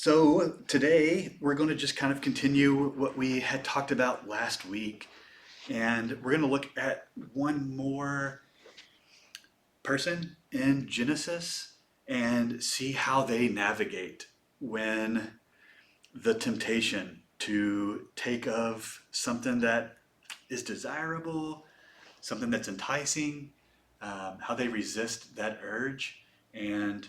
So today we're going to just kind of continue what we had talked about last week, and we're going to look at one more person in Genesis and see how they navigate when the temptation to take of something that is desirable, something that's enticing, how they resist that urge, and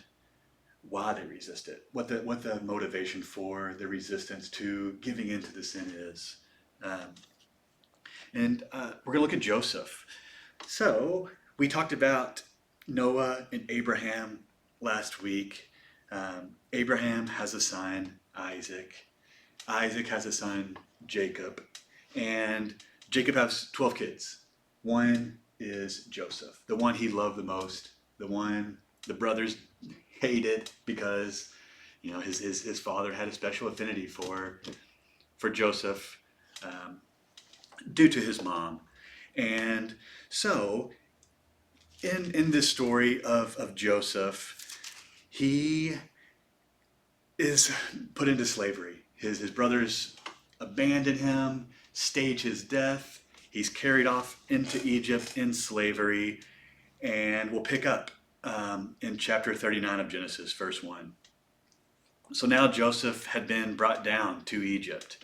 why they resist it, what the motivation for the resistance to giving into the sin is. Um, and We're going to look at Joseph. So we talked about Noah and Abraham last week. Abraham has a son, Isaac. Isaac has a son, Jacob. And Jacob has 12 kids. One is Joseph, the one he loved the most, the one the brothers hated because his father had a special affinity for Joseph, due to his mom. And so in this story of Joseph, he is put into slavery. His brothers abandon him, stage his death. He's carried off into Egypt in slavery, and we'll pick up in chapter 39 of Genesis, verse 1. So now Joseph had been brought down to Egypt,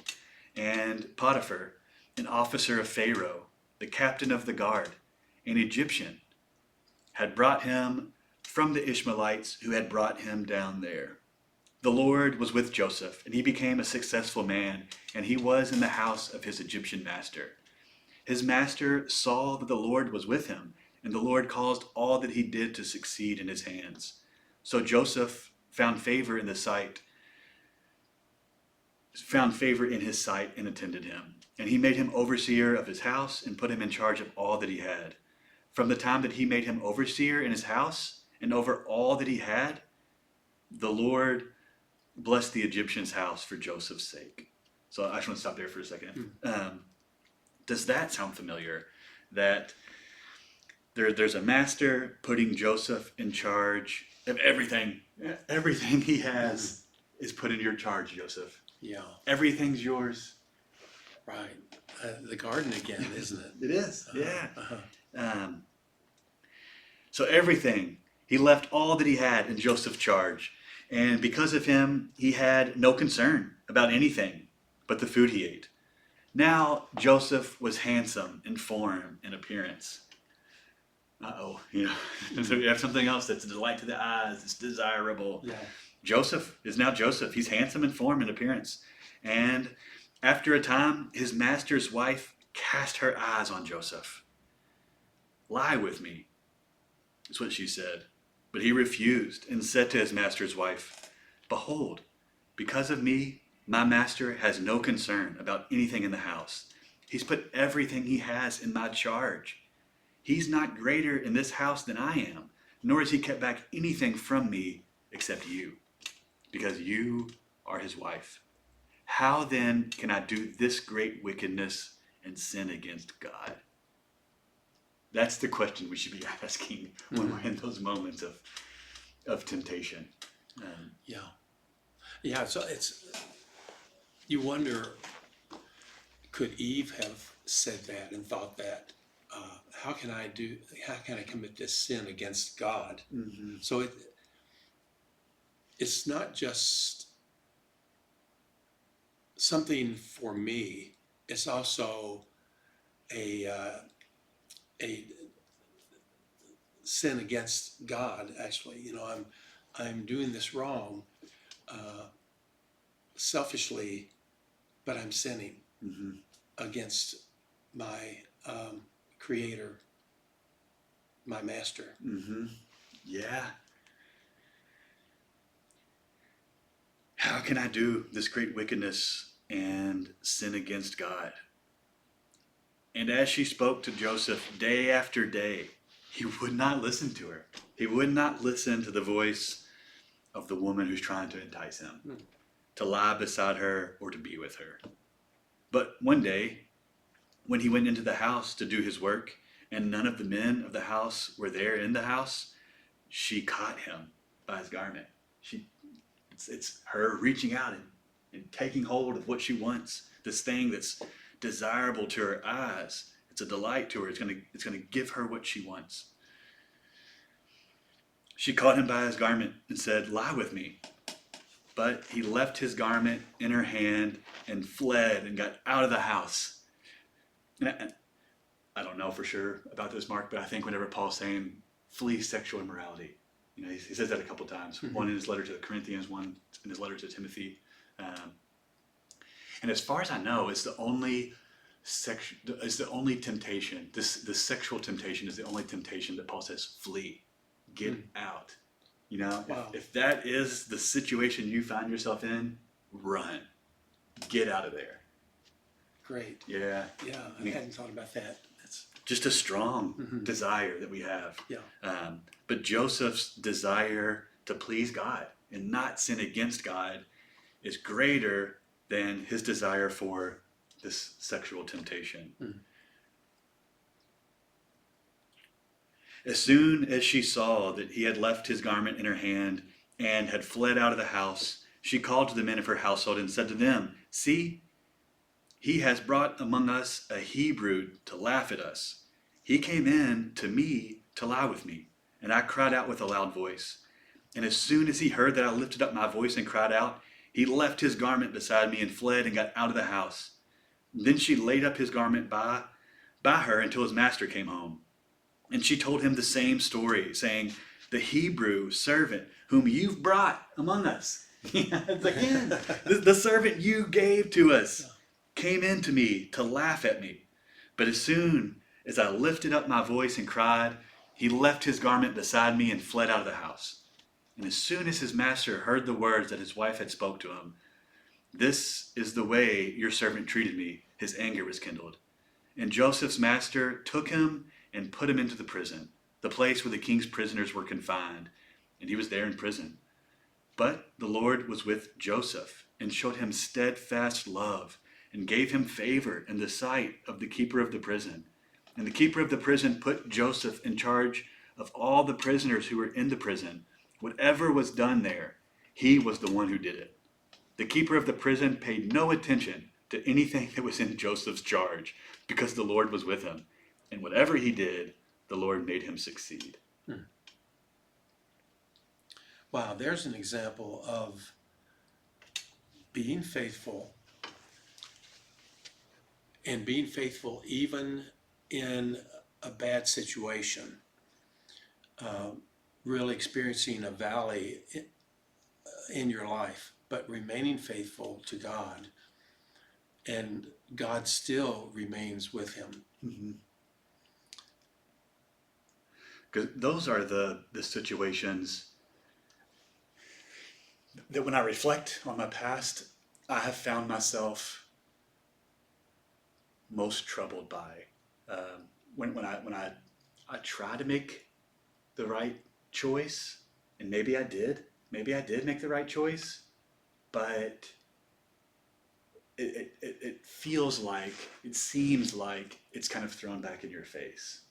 and Potiphar, an officer of Pharaoh, the captain of the guard, an Egyptian, had brought him from the Ishmaelites who had brought him down there. The Lord was with Joseph, and he became a successful man, and he was in the house of his Egyptian master. His master saw that the Lord was with him, and the Lord caused all that he did to succeed in his hands. So Joseph found favor in his sight and attended him. And he made him overseer of his house and put him in charge of all that he had. From the time that he made him overseer in his house and over all that he had, the Lord blessed the Egyptian's house for Joseph's sake. So I just want to stop there for a second. Does that sound familiar? That there's a master putting Joseph in charge of everything. Everything he has is put in your charge, Joseph. Yeah, Everything's yours. right. The garden again, isn't it? It is, yeah. Uh-huh. Um, so everything, he left all that he had in Joseph's charge. And because of him, he had no concern about anything but the food he ate. Now Joseph was handsome in form and appearance. So we have something else that's a delight to the eyes, it's desirable. Yeah. Joseph is now Joseph. He's handsome in form and appearance. And after a time, his master's wife cast her eyes on Joseph. "Lie with me," is what she said. But he refused and said to his master's wife, "Behold, because of me, my master has no concern about anything in the house. He's put everything he has in my charge. He's not greater in this house than I am, nor has he kept back anything from me except you, because you are his wife. How then can I do this great wickedness and sin against God?" That's the question we should be asking when we're in those moments of temptation. Yeah. Yeah, so you wonder, could Eve have said that and thought that, how can I commit this sin against God? Mm-hmm. So it's not just something for me, it's also a sin against God. Actually, I'm doing this wrong, selfishly, but I'm sinning against my Creator, my Master. Yeah. How can I do this great wickedness and sin against God? And as she spoke to Joseph day after day, he would not listen to her. He would not listen to the voice of the woman who's trying to entice him, to lie beside her or to be with her. But one day, when he went into the house to do his work, and none of the men of the house were there in the house, she caught him by his garment. She It's her reaching out and taking hold of what she wants. This thing that's desirable to her eyes. It's a delight to her. It's gonna give her what she wants. She caught him by his garment and said, "Lie with me." But he left his garment in her hand and fled and got out of the house. And I don't know for sure about this, Mark, but I think whenever Paul's saying flee sexual immorality, he says that a couple times. Mm-hmm. One in his letter to the Corinthians, one in his letter to Timothy. And as far as I know, it's the only temptation. This sexual temptation is the only temptation that Paul says flee, get out. Wow. If that is the situation you find yourself in, run, get out of there. Great. Yeah. Yeah, I hadn't thought about that. That's just a strong desire that we have. Yeah. But Joseph's desire to please God and not sin against God is greater than his desire for this sexual temptation. Mm. As soon as she saw that he had left his garment in her hand and had fled out of the house, she called to the men of her household and said to them, "See, he has brought among us a Hebrew to laugh at us. He came in to me to lie with me, and I cried out with a loud voice. And as soon as he heard that I lifted up my voice and cried out, he left his garment beside me and fled and got out of the house. Then she laid up his garment by her until his master came home. And she told him the same story, saying, 'The Hebrew servant whom you've brought among us,'" again, the servant you gave to us, "came in to me to laugh at me. But as soon as I lifted up my voice and cried, he left his garment beside me and fled out of the house. And as soon as his master heard the words that his wife had spoke to him, 'This is the way your servant treated me,' his anger was kindled. And Joseph's master took him and put him into the prison, the place where the king's prisoners were confined, and he was there in prison. But the Lord was with Joseph and showed him steadfast love and gave him favor in the sight of the keeper of the prison. And the keeper of the prison put Joseph in charge of all the prisoners who were in the prison. Whatever was done there, he was the one who did it. The keeper of the prison paid no attention to anything that was in Joseph's charge, because the Lord was with him. And whatever he did, the Lord made him succeed." Wow, there's an example of being faithful, and being faithful even in a bad situation. Really experiencing a valley in your life, but remaining faithful to God, and God still remains with him. Mm-hmm. Because those are the situations that when I reflect on my past, I have found myself most troubled by. When I try to make the right choice, and maybe I did make the right choice, but it feels like, it seems like it's kind of thrown back in your face.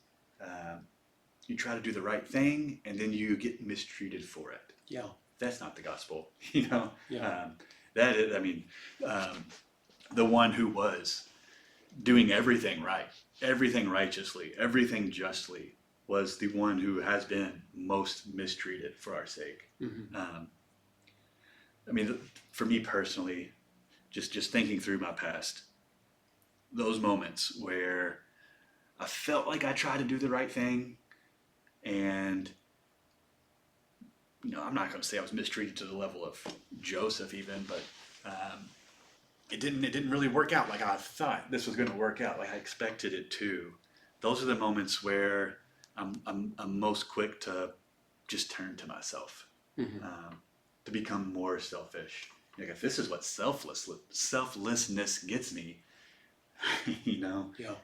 You try to do the right thing, and then you get mistreated for it. Yeah. That's not the gospel, Yeah. That is, the one who was doing everything right, everything righteously, everything justly, was the one who has been most mistreated for our sake. Mm-hmm. For me personally, just thinking through my past, those moments where I felt like I tried to do the right thing, and I'm not going to say I was mistreated to the level of Joseph even, but it didn't really work out like I thought this was going to work out, like I expected it to. Those are the moments where I'm most quick to just turn to myself, to become more selfish. Like, if this is what selflessness gets me, Yeah.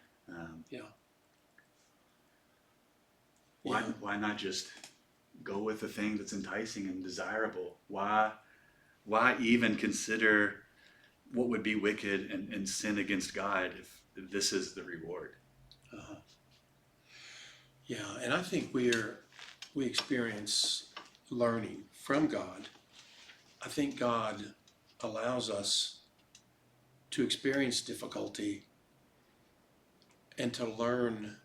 Why not just go with the thing that's enticing and desirable? Why even consider what would be wicked and sin against God if this is the reward? Yeah, and I think we experience learning from God I think God allows us to experience difficulty and to learn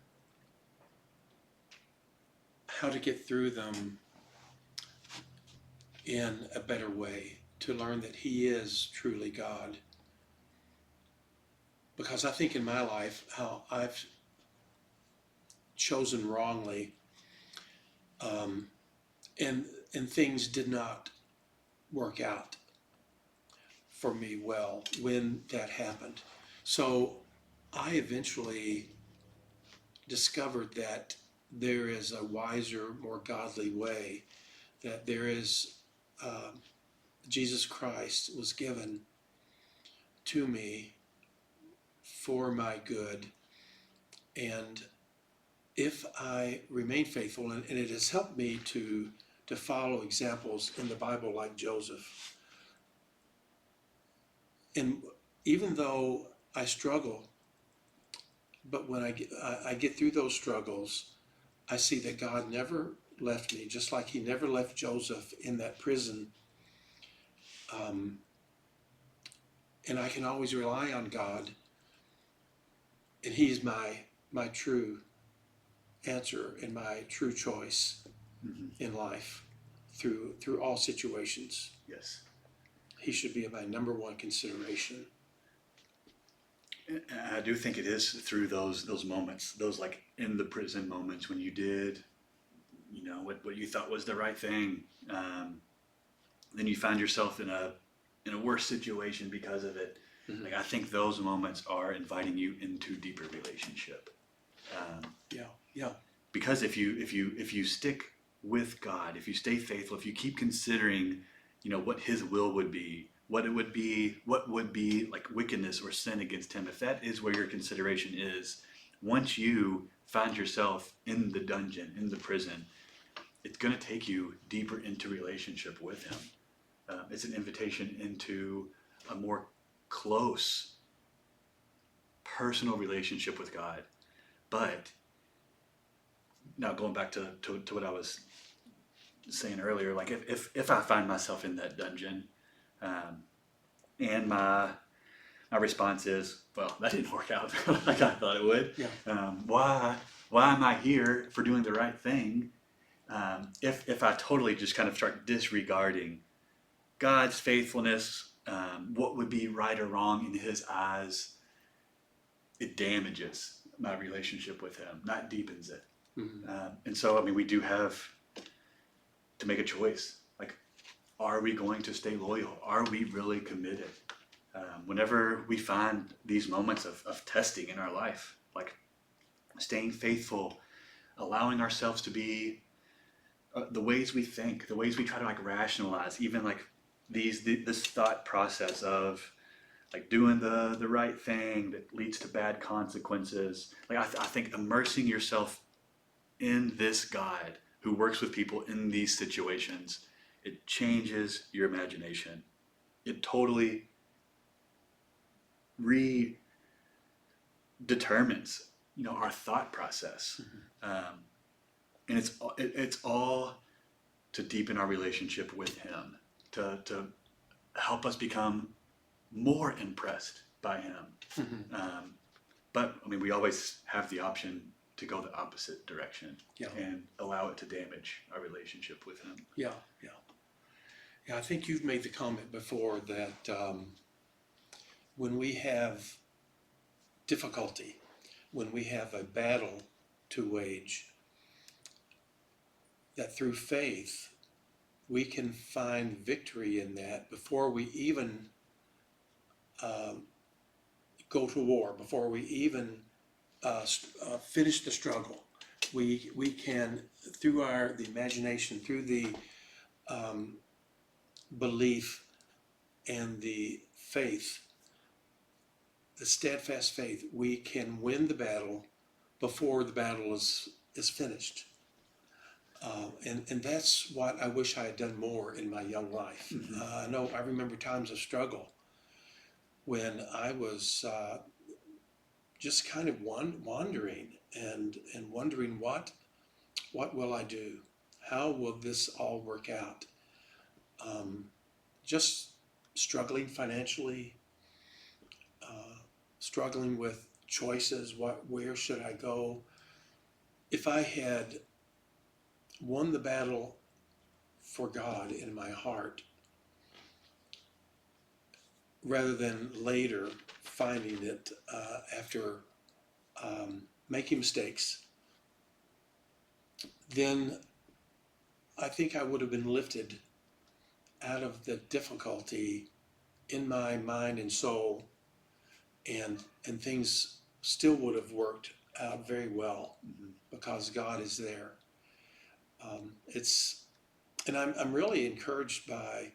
how to get through them in a better way, to learn that He is truly God. Because I think in my life, how I've chosen wrongly, um, and things did not work out for me well when that happened. So I eventually discovered that there is a wiser, more godly way, that there is Jesus Christ was given to me for my good. And if I remain faithful, and it has helped me to follow examples in the Bible like Joseph. And even though I struggle, but when I get through those struggles, I see that God never left me, just like He never left Joseph in that prison. Um, and I can always rely on God, and He's my true answer and my true choice in life through all situations. Yes. He should be my number one consideration. And I do think it is through those moments, those like in the prison moments when you did, what you thought was the right thing. Then you find yourself in a worse situation because of it. Mm-hmm. Like I think those moments are inviting you into deeper relationship. Yeah. Because if you stick with God, if you stay faithful, if you keep considering, what His will would be, what would be like wickedness or sin against Him, if that is where your consideration is, once you find yourself in the dungeon, in the prison, it's going to take you deeper into relationship with Him. It's an invitation into a more close personal relationship with God. But now going back to what I was saying earlier, like if I find myself in that dungeon, and my response is, well, that didn't work out like I thought it would. Yeah. Why am I here for doing the right thing? If I totally just kind of start disregarding God's faithfulness, what would be right or wrong in His eyes, it damages my relationship with Him, not deepens it. Mm-hmm. And so, we do have to make a choice. Like, are we going to stay loyal? Are we really committed? Whenever we find these moments of testing in our life, like staying faithful, allowing ourselves to be the ways we think, the ways we try to like rationalize, even like this thought process of like doing the right thing that leads to bad consequences. Like I think immersing yourself in this God who works with people in these situations, it changes your imagination. It totally redetermines, our thought process. Mm-hmm. And it's all to deepen our relationship with Him, to help us become more impressed by Him. Mm-hmm. But we always have the option to go the opposite direction. Yeah. And allow it to damage our relationship with Him. Yeah. I think you've made the comment before that when we have difficulty, when we have a battle to wage, that through faith we can find victory in that before we even go to war, before we even finish the struggle. We can, through the imagination, through the belief and the faith, the steadfast faith, we can win the battle before the battle is finished. And that's what I wish I had done more in my young life. Mm-hmm. I remember times of struggle when I was just kind of wandering and wondering what will I do? How will this all work out? just struggling financially, struggling with choices. Where should I go? If I had won the battle for God in my heart, rather than later finding it after making mistakes, then I think I would have been lifted out of the difficulty in my mind and soul, and things still would have worked out very well because God is there. And I'm really encouraged by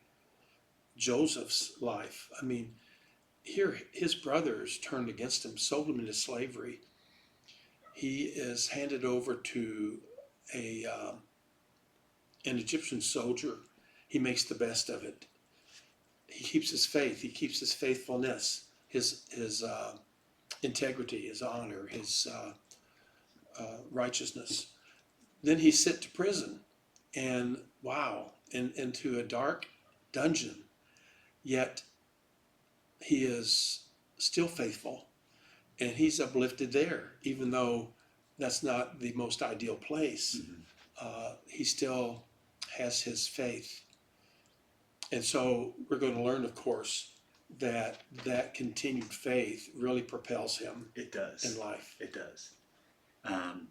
Joseph's life. I mean, here his brothers turned against him, sold him into slavery. He is handed over to a an Egyptian soldier. He makes the best of it. He keeps his faith. He keeps his faithfulness, his integrity, his honor, his righteousness. Then he's sent to prison, and wow, into a dark dungeon. Yet he is still faithful, and he's uplifted there, even though that's not the most ideal place. He still has his faith. And so we're going to learn, of course, that continued faith really propels him. It does. In life. It does. And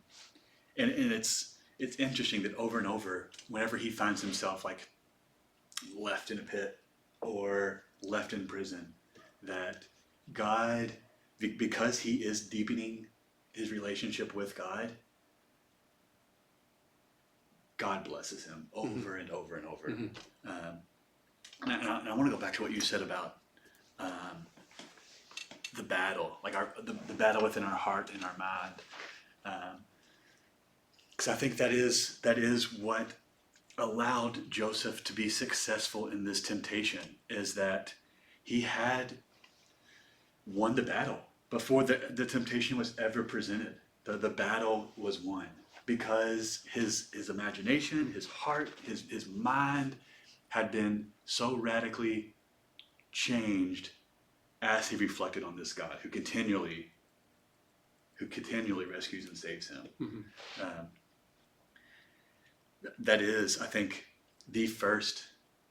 it's interesting that over and over, whenever he finds himself like left in a pit or left in prison, that God, because he is deepening his relationship with God, God blesses him over and over and over. And I want to go back to what you said about the battle, like the battle within our heart and our mind. Because I think that is what allowed Joseph to be successful in this temptation, is that he had won the battle before the temptation was ever presented. The battle was won because his imagination, his heart, his mind had been so radically changed as he reflected on this God who continually rescues and saves him. That is, I think, the first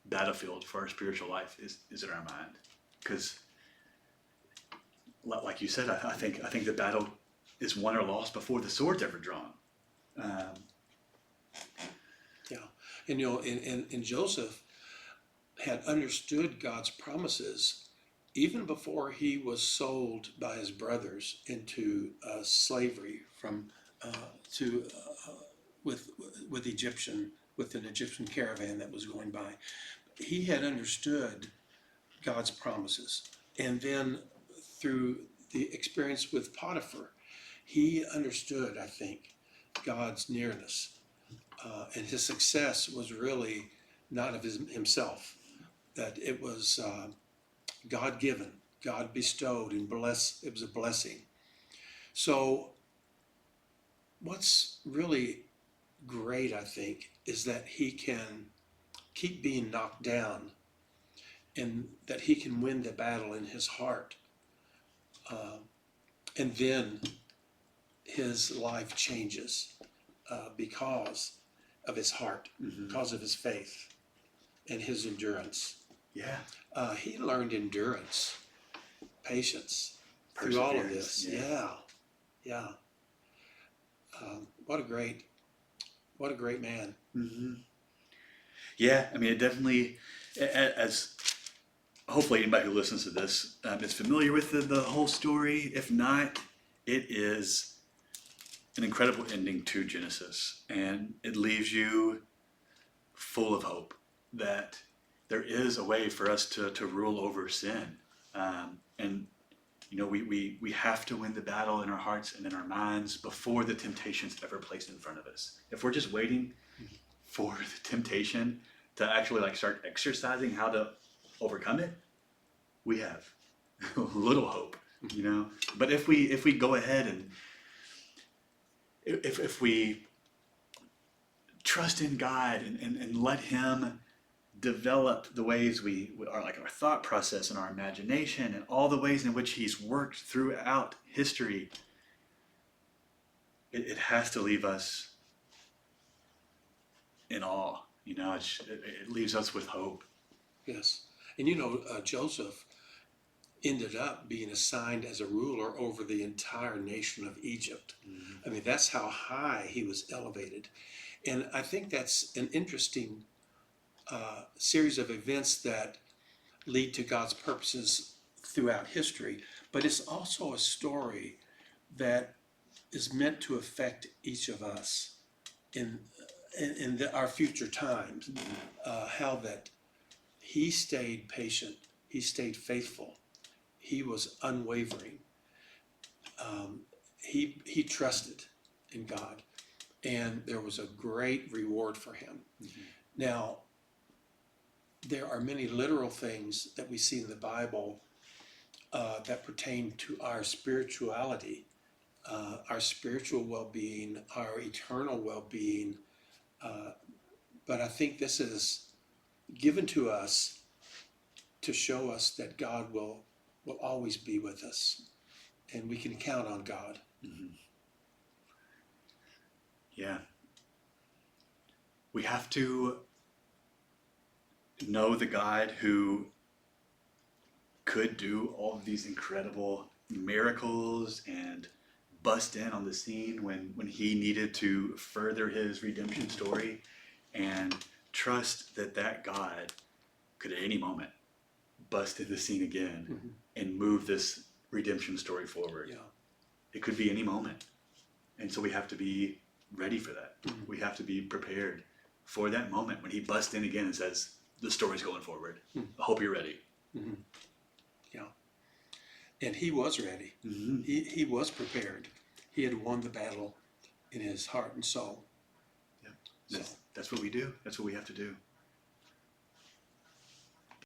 battlefield for our spiritual life is in our mind. Because, like you said, I think the battle is won or lost before the sword's ever drawn. Yeah, and and Joseph had understood God's promises even before he was sold by his brothers into slavery with an Egyptian caravan that was going by. He had understood God's promises, and then through the experience with Potiphar, he understood, I think, God's nearness, and his success was really not of himself, that it was God given, God bestowed, and it was a blessing. So what's really great, I think, is that he can keep being knocked down, and that he can win the battle in his heart. And then his life changes because of his heart, because of his faith and his endurance. Yeah. He learned endurance, patience through all of this. Yeah. What a great man. Yeah, I mean, it definitely, as hopefully anybody who listens to this is familiar with the whole story. If not, it is an incredible ending to Genesis, and it leaves you full of hope that there is a way for us to rule over sin. And you know, we have to win the battle in our hearts and in our minds before the temptation's ever placed in front of us. If we're just waiting for the temptation to actually like start exercising how to overcome it, we have little hope, you know. But if we go ahead and if we trust in God and let him develop the ways we are, like our thought process and our imagination and all the ways in which he's worked throughout history, it has to leave us in awe. It leaves us with hope. Yes. And you know, Joseph ended up being assigned as a ruler over the entire nation of Egypt. I mean, that's how high he was elevated. And I think that's an interesting series of events that lead to God's purposes throughout history. But it's also a story that is meant to affect each of us in our future times. How that he stayed patient, he stayed faithful, he was unwavering. He trusted in God, and there was a great reward for him. Now, there are many literal things that we see in the Bible that pertain to our spirituality, our spiritual well-being, our eternal well-being. But I think this is given to us to show us that God will always be with us, and we can count on God. Yeah. We have to know the God who could do all of these incredible miracles and bust in on the scene when he needed to further his redemption story, and trust that God could at any moment bust in the scene again and move this redemption story forward. Yeah. It could be any moment. And so we have to be ready for that. We have to be prepared for that moment when he busts in again and says, the story's going forward. I hope you're ready. Yeah. And he was ready. He was prepared. He had won the battle in his heart and soul. Yep. That's what we do. That's what we have to do.